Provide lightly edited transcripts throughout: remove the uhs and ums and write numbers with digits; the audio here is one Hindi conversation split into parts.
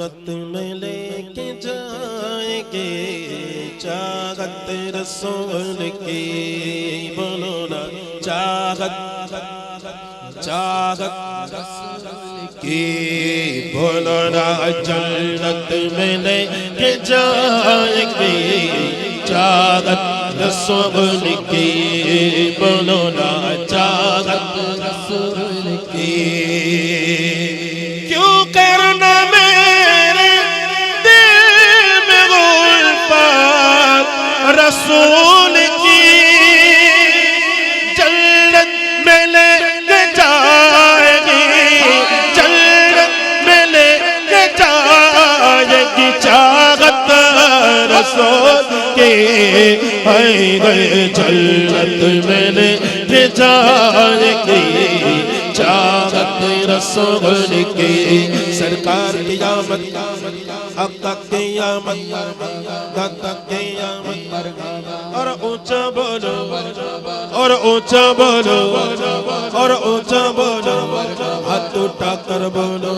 जन्नत में लेके जाएंगे चाहत रसूल की, बोलो ना चाहत चाहत की, बोलो ना जन्नत में लेके जाएंगे चाहत रसूल की, बोलो ना चाहत रसूल की। क्यों करना मेरे दिल में गुलफात रसूल की, जन्नत में लेके जाएगी, जन्नत में लेके जाएगी चाहत रसूल की, जन्नत में लेके जाएगी चाहत रसूल की। सरकार की आमद आका की आमद दाता की आमद, और ऊंचा बोलो और ऊंचा बोलो और ऊंचा बोलो, हाथ उठा कर बोलो,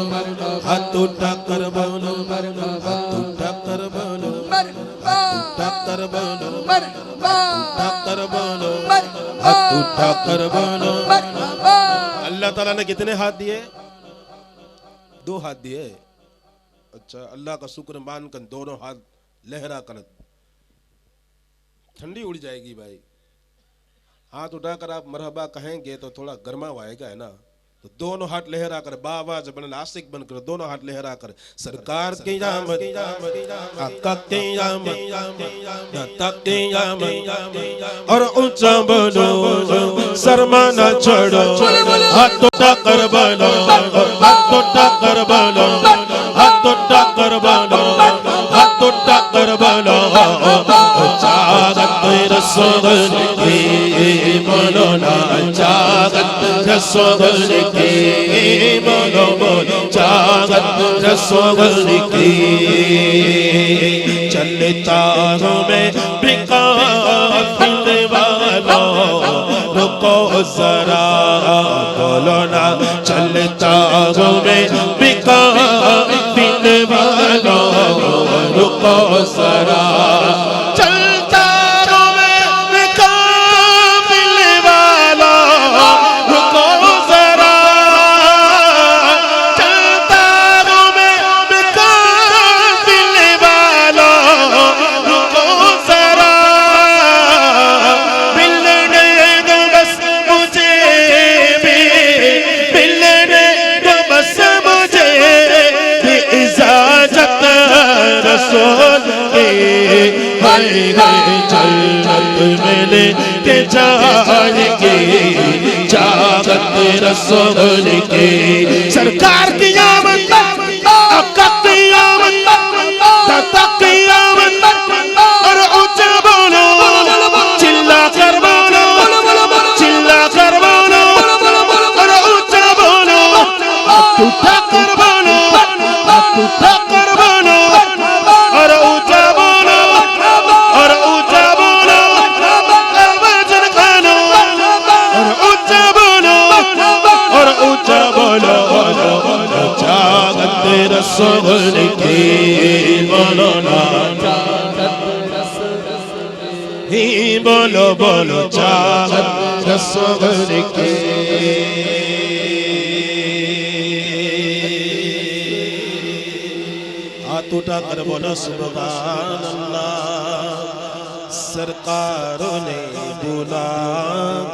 हाथ उठा कर बोलो, हाथ उठा कर बोलो, उठा कर बोलो, उठा कर बोलो, हाथ उठा कर बोलो। अल्लाह ताला ने कितने हाथ दिए? 2 हाथ दिए। अच्छा, अल्लाह का शुक्र मानकर दोनों हाथ लहरा कर, ठंडी उड़ जाएगी भाई। हाथ उठाकर आप मरहबा कहेंगे तो थोड़ा गर्मा आएगा, है ना। तो दोनों हाथ लहरा कर बाबाज बन आशिक बनकर दोनों हाथ लहरा कर सरकार की आमद आका की आमद दाता की आमद, और ऊंचा बोलो शर्मा न छोड़ो, हाथ उठा कर बोलो, हाथ उठा कर बोलो, हाथ उठा कर बोलो, हाथ उठा कर बोलो, चाहत रसूल की, बोलो ना चाहत रसूल की, बोलो बोलो चाहत रसूल की। चले चारों में बिकाफिले वालों रुको जरा, बोलो ना चले चारों में बिकाफिले वालों रुको जरा, जन्नत में लेके जाएंगे चाहत रसूल की। सरकार की आमद आका की आमद दाता की आमद, और ऊंचा बोलो चिल्ला कर बोलो, चिल्ला कर बोलो, और ऊंचा बोलो हाथ उठा कर बोलो, हाथ उठा कर बोलो, और ऊंचा बोलो और ऊंचा बोलो, वजन खानो और ऊंचा बोलो और ऊंचा बोलो, चाहत रसूल की, बोलो ना ही, बोलो बोलो चाहत रसूल की। हाथ उठा कर बोलो सुभान अल्लाह। सरकारों ने बुला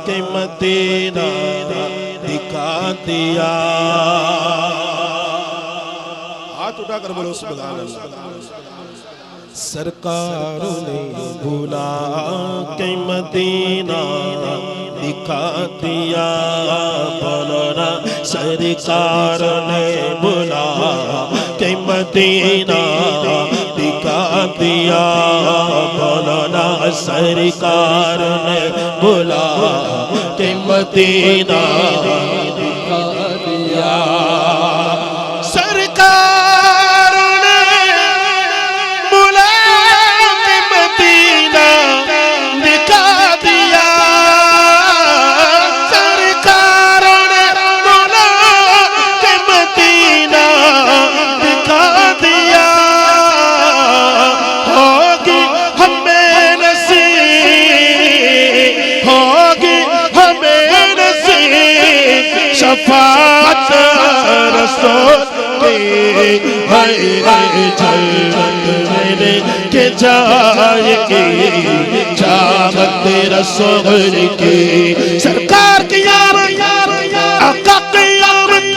के मदीना दिखा दिया, हाथ उठा कर बोलो सुभान अल्लाह। सरकारों ने बुला के मदीना दिखा दिया, बोलो ना सरकार ने बुला के मदीना दिखा दिया, बोलो ना सरकार ने बुला के मदीना दिखा दिया। सरकार ने बुला के मदीना दिखा दिया, सरकार ने बुला के मदीना दिखा दिया। हाय हाय जन्नत में लेके जाएंगे चाहत रसूल की सरकार की आमद आका की आमद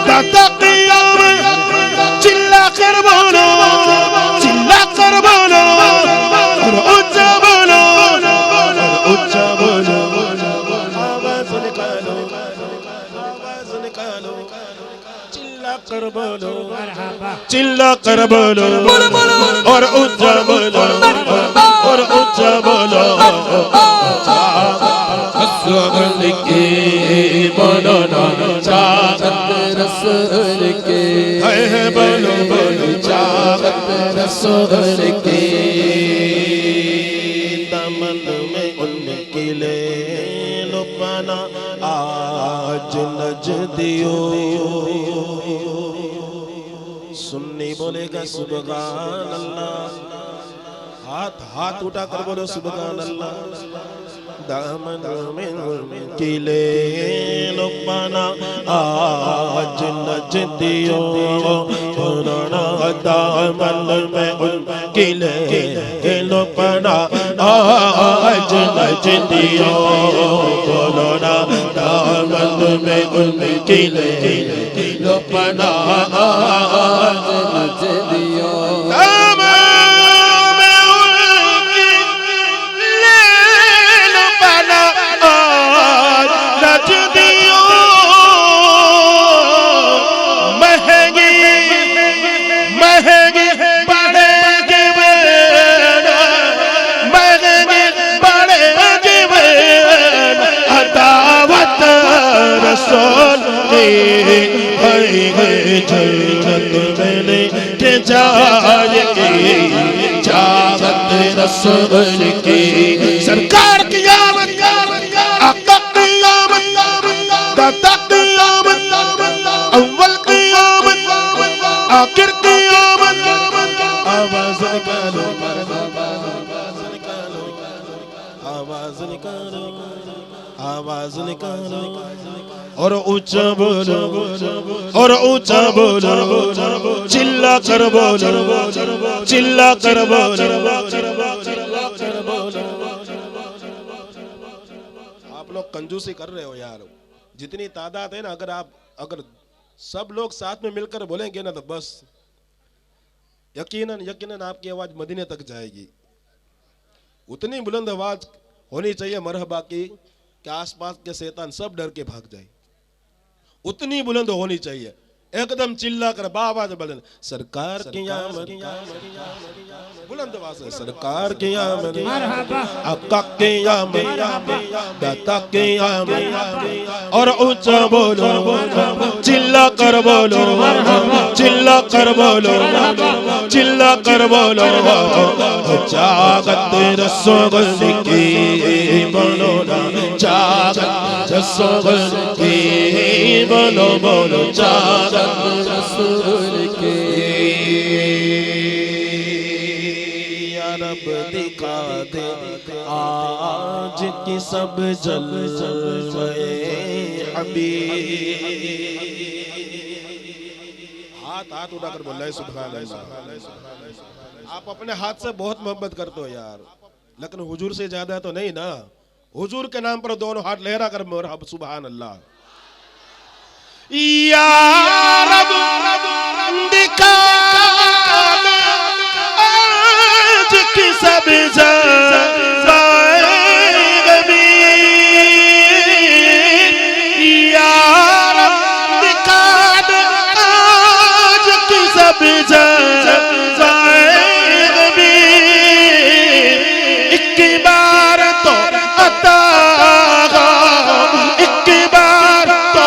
दादा की आमद चिल्ला कर बोलो और ऊंचा बोलो आवाज निकालो चिल्ला कर बोलो और ऊंचा बोलो और ऊंचा बोलो रसूल के बोलो ना चाहत रसूल के है बोलो बोलो चाहत रसूल के दामन में उनके ले लो पाना आज नजदियो सुन्नी बोलेगा सुबहान अल्लाह हाथ उठा कर बोलो सुबहान अल्लाह दामन में उनके ले लो पाना आज नजदियो दामन में उनके ले लो पाना आज नजदियो बोलो ना दामन में उनके ले लो पाना आज नजदियो जन्नत में लेके जाएंगे चाहत रसूल की सरकार की आमद आका की आमद दादा की आमद अव्वल की आमद आखिर की आमद आवाज निकालो आवाज निकालो और ऊंचा बोलो और ऊंचा बोलो चिल्ला कर बोलो चिल्ला कर बोलो आप लोग कंजूसी कर रहे हो यार जितनी तादाद है ना अगर सब लोग साथ में मिलकर बोलेंगे ना तो बस यकीनन आपकी आवाज मदीने तक जाएगी उतनी बुलंद आवाज होनी चाहिए मरहबा की कि आसपास के शैतान सब डर के भाग जाए उतनी बुलंद होनी चाहिए एकदम चिल्ला कर बाबाज बुलंद सरकार की आमद बुलंद आवाज से सरकार की आमद आका की आमद दाता की आमद और ऊंचा बोलो चिल्ला कर बोलो चिल्ला कर बोलो चिल्ला कर बोलो चाहत रसूल की बोलो ना चाहत रसूल की बोलो बोलो चाहत रसूल के या रब दिखा दे आज की सब जलवे हबीब हाथ उठाकर बोल रहे सुभान अल्लाह आप अपने हाथ से बहुत मोहब्बत करते हो यार लेकिन हुजूर से ज्यादा तो नहीं ना हुजूर के नाम पर दोनों हाथ लहरा कर मरहब सुभान अल्लाह या रब दिखा आज की सब जलवे या रब दिखा आज की सब जलवे एक बार तो अता एक बार तो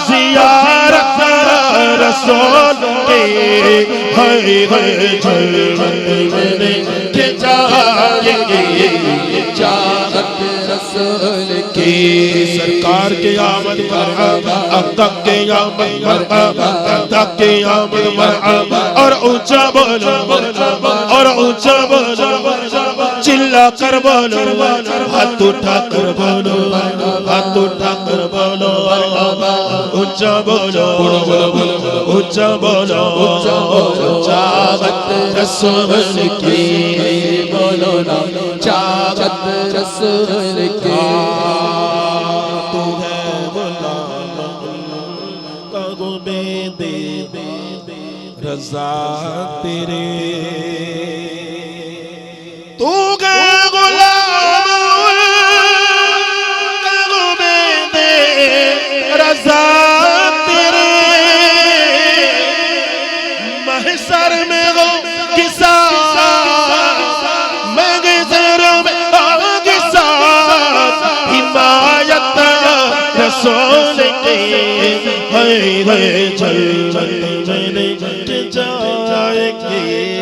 ज़ियारत रसूल के हाय हाय जन्नत में लेके जाएंगे चाहत रसूल की सरकार की आमद मरहबा आका की आमद मरहबा दादा की आमद मरहबा और ऊंचा बोलो और ऊंचा बोलो चिल्ला कर बोलो हाथ उठा कर बोलो हाथ उठा कर बोलो ऊंचा बोलो ऊंचा बोलो चाहत रसूल की बोलो ना चाहत रसूल की तू है गुलाम कगो दे रजा तेरे तू है गुलाम कगो दे रजा तेरे महशर में हो किसा महशर में हो किसा हिमायत रसूल के है जन्नत में जाएंगे